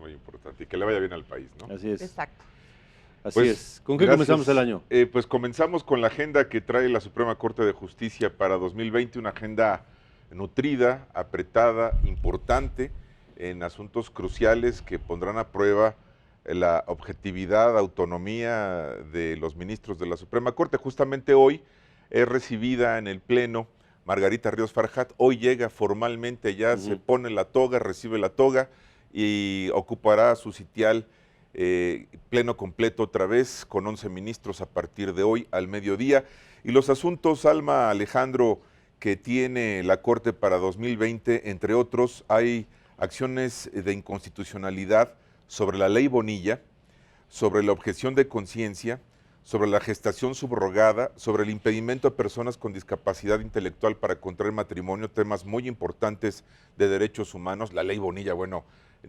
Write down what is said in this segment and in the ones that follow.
muy importante y que le vaya bien al país, ¿no? Así es. Exacto. Así Pues, es. ¿Con qué gracias. comenzamos el año? Pues comenzamos con la agenda que trae la Suprema Corte de Justicia para 2020, una agenda nutrida, apretada, importante, en asuntos cruciales que pondrán a prueba la objetividad, autonomía de los ministros de la Suprema Corte. Justamente hoy es recibida en el Pleno Margarita Ríos Farjat. Hoy llega formalmente, ya se pone la toga, recibe la toga y ocupará su sitial pleno completo otra vez, con 11 ministros a partir de hoy al mediodía. Y los asuntos, Alma, Alejandro, que tiene la Corte para 2020, entre otros, hay acciones de inconstitucionalidad sobre la ley Bonilla, sobre la objeción de conciencia, sobre la gestación subrogada, sobre el impedimento a personas con discapacidad intelectual para contraer matrimonio, temas muy importantes de derechos humanos. La ley Bonilla, bueno,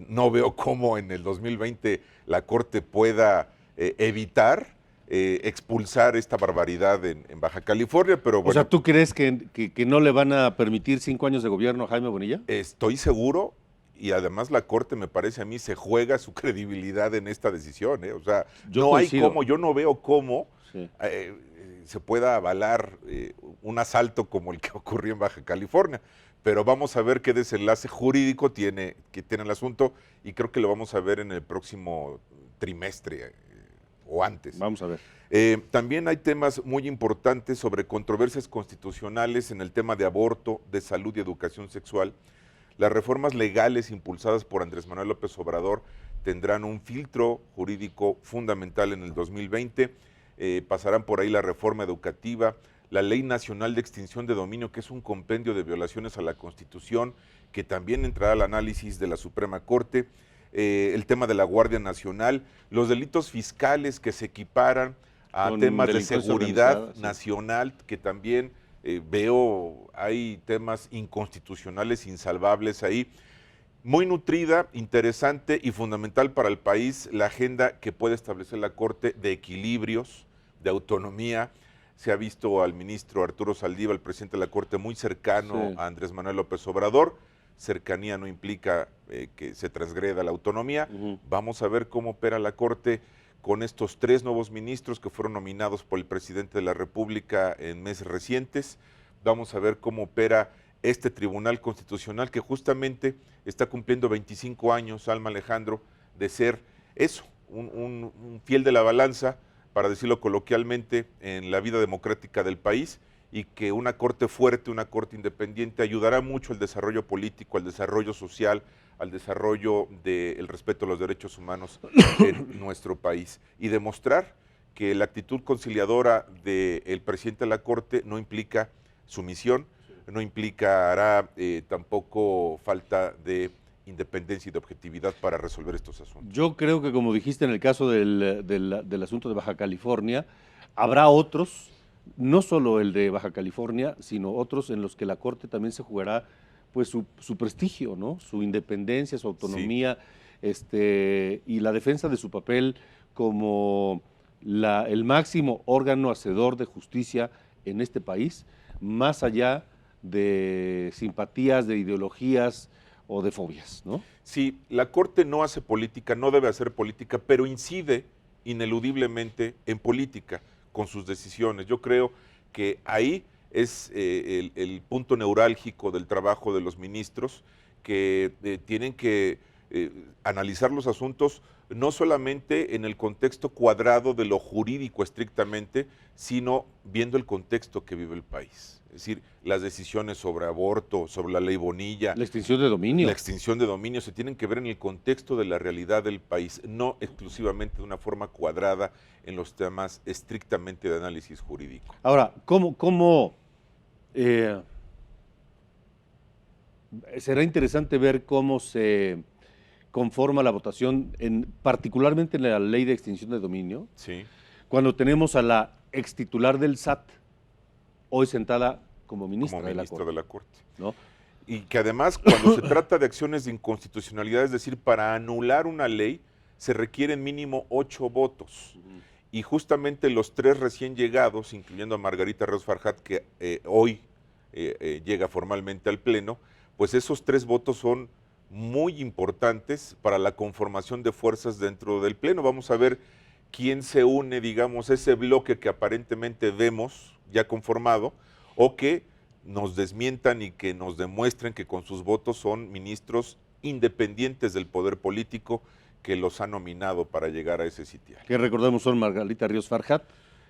no veo cómo en el 2020 la Corte pueda evitar expulsar esta barbaridad en Baja California, pero bueno. O sea, ¿tú crees que no le van a permitir 5 años de gobierno a Jaime Bonilla? Estoy seguro, y además la Corte, me parece a mí, se juega su credibilidad en esta decisión, ¿eh? O sea, Yo no coincido. hay cómo, yo no veo cómo Sí. se pueda avalar un asalto como el que ocurrió en Baja California. Pero vamos a ver qué desenlace jurídico tiene el asunto, y creo que lo vamos a ver en el próximo trimestre o antes. Vamos a ver. También hay temas muy importantes sobre controversias constitucionales en el tema de aborto, de salud y educación sexual. Las reformas legales impulsadas por Andrés Manuel López Obrador tendrán un filtro jurídico fundamental en el 2020. Pasarán por ahí la reforma educativa, la Ley Nacional de Extinción de Dominio, que es un compendio de violaciones a la Constitución, que también entrará al análisis de la Suprema Corte, el tema de la Guardia Nacional, los delitos fiscales que se equiparan a Con temas de delincuencia seguridad organizada, sí. nacional, que también veo, hay temas inconstitucionales, insalvables ahí. Muy nutrida, interesante y fundamental para el país la agenda que puede establecer la Corte de equilibrios, de autonomía. Se ha visto al ministro Arturo Saldívar, el presidente de la Corte, muy cercano Sí. a Andrés Manuel López Obrador. Cercanía no implica que se transgreda la autonomía. Vamos a ver cómo opera la Corte con estos 3 nuevos ministros que fueron nominados por el presidente de la República en meses recientes. Vamos a ver cómo opera este Tribunal Constitucional, que justamente está cumpliendo 25 años, Alma, Alejandro, de ser eso, un fiel de la balanza, para decirlo coloquialmente, en la vida democrática del país, y que una Corte fuerte, una Corte independiente, ayudará mucho al desarrollo político, al desarrollo social, al desarrollo del respeto a los derechos humanos en nuestro país. Y demostrar que la actitud conciliadora del presidente de la Corte no implica sumisión, no implicará tampoco falta de independencia y de objetividad para resolver estos asuntos. Yo creo que, como dijiste en el caso del asunto de Baja California, habrá otros, no solo el de Baja California, sino otros en los que la Corte también se jugará pues su prestigio, ¿no? Su independencia, su autonomía, y la defensa de su papel como el máximo órgano hacedor de justicia en este país, más allá de simpatías, de ideologías o de fobias, ¿no? Sí, la Corte no hace política, no debe hacer política, pero incide ineludiblemente en política con sus decisiones. Yo creo que ahí es el punto neurálgico del trabajo de los ministros, que tienen que analizar los asuntos no solamente en el contexto cuadrado de lo jurídico estrictamente, sino viendo el contexto que vive el país. Es decir, las decisiones sobre aborto, sobre la ley Bonilla, La extinción de dominio. la extinción de dominio, se tienen que ver en el contexto de la realidad del país, no exclusivamente de una forma cuadrada en los temas estrictamente de análisis jurídico. Ahora, ¿cómo será interesante ver cómo se conforma la votación, particularmente en la ley de extinción de dominio, Sí. cuando tenemos a la extitular del SAT hoy sentada como ministra, Como ministra de de la la Corte. ¿no? Y que además, cuando se trata de acciones de inconstitucionalidad, es decir, para anular una ley, se requieren mínimo 8 votos. Y justamente los 3 recién llegados, incluyendo a Margarita Ríos Farjat, que hoy llega formalmente al Pleno, pues esos 3 votos son muy importantes para la conformación de fuerzas dentro del Pleno. Vamos a ver quién se une, digamos, ese bloque que aparentemente vemos ya conformado, o que nos desmientan y que nos demuestren que con sus votos son ministros independientes del poder político que los ha nominado para llegar a ese sitial. Que recordemos son Margarita Ríos Farjat.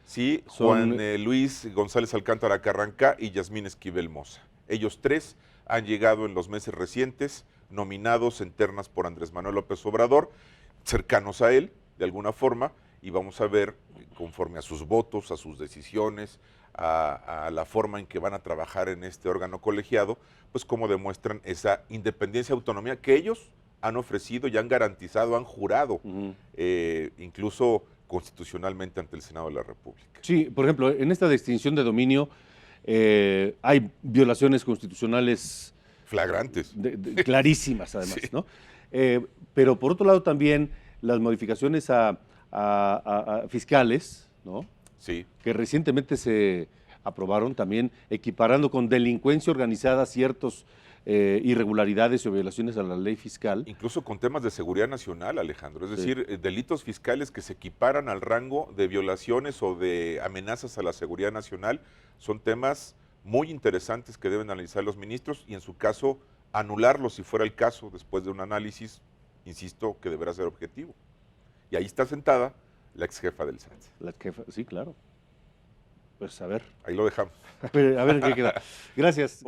Sí, Juan Luis González Alcántara Carrancá y Yasmín Esquivel Moza. Ellos tres han llegado en los meses recientes, nominados en ternas por Andrés Manuel López Obrador, cercanos a él, de alguna forma, y vamos a ver, conforme a sus votos, a sus decisiones, a la forma en que van a trabajar en este órgano colegiado, pues cómo demuestran esa independencia y autonomía que ellos han ofrecido y han garantizado, han jurado, incluso constitucionalmente ante el Senado de la República. Sí, por ejemplo, en esta distinción de dominio hay violaciones constitucionales flagrantes. Clarísimas, además, Sí. ¿no? Pero por otro lado también las modificaciones a fiscales, ¿no? Sí. Que recientemente se aprobaron también equiparando con delincuencia organizada ciertos irregularidades o violaciones a la ley fiscal. Incluso con temas de seguridad nacional, Alejandro. Es decir, delitos fiscales que se equiparan al rango de violaciones o de amenazas a la seguridad nacional son temas muy interesantes que deben analizar los ministros y en su caso anularlos si fuera el caso después de un análisis, insisto, que deberá ser objetivo. Y ahí está sentada la ex jefa del SAT. La jefa, sí, claro. Pues a ver. Ahí lo dejamos. A ver en qué queda. Gracias.